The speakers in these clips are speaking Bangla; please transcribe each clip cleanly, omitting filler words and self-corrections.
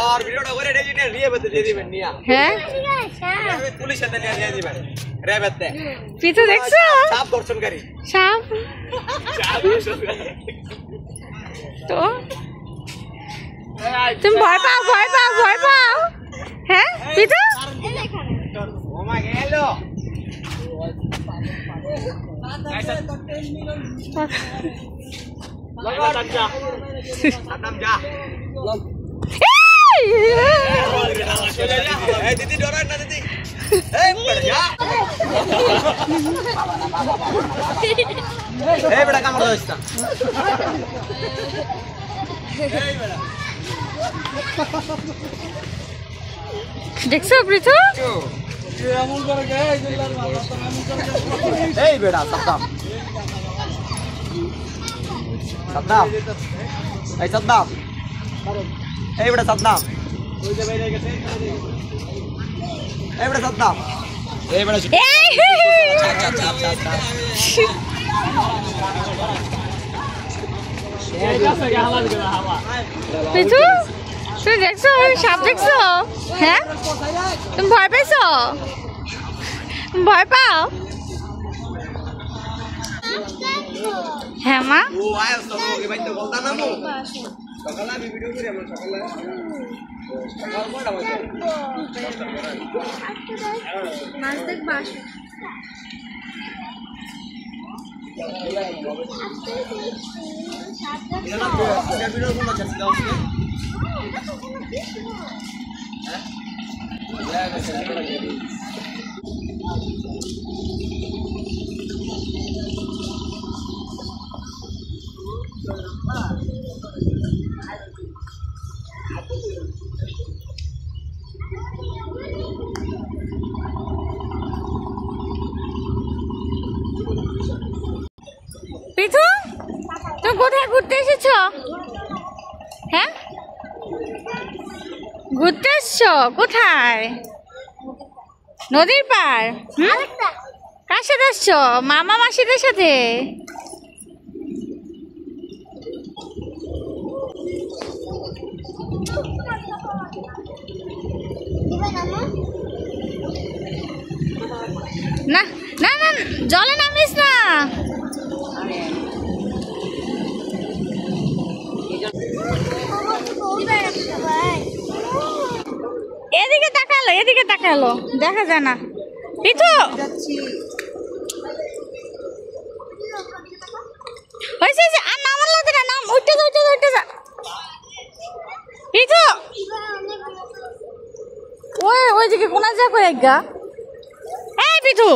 আর ভিডিওটা করে ডিজিটাল রিয়ে বতে দিয়ে দিবেন নিয়া হ্যাঁ পুলিশ সাথে নিয়ে দিয়ে দিবেন রেবেতে পিছু দেখছো সাপ দর্শনকারী সাপ তো তুমি ভয় পাও হ্যাঁ পিছু ও মা গেল दीदी डरा ना दीदी बेटा काम দেখছো পৃথু बेटा सद्दाम सद्दाम सद्दाम बेटा सद्दाम बेटा सद्दाम बेटा পিছু তুমি দেখছো সাপ দেখছো হ্যাঁ তুমি ভয় পাইছো ভয় পাও হ্যাঁ মা ও আয় সবাই ভাই তো বলতা না মো সকালে আমি ভিডিও করি আমরা সকালে সকাল কয়টা বাজে মাছ দেখবা ভিডিও কোন আছে দাও পিছু তুমি কোথায় ঘুরতে এসেছো হ্যাঁ ঘুরতে এসছো কোথায় নদীর পার কার সাথে আসছো মামা মাসিদের সাথে না না না জলে নামিস না এদিকে তাকালো দেখা যায় না পিছু হয়েছে আর নামার লাগে না নাম উঠতে যা পিছু ওইদিকে কোনা যা কয়েক গা এই পিছু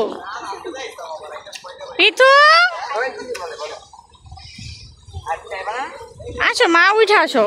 আসো মা উঠে আসো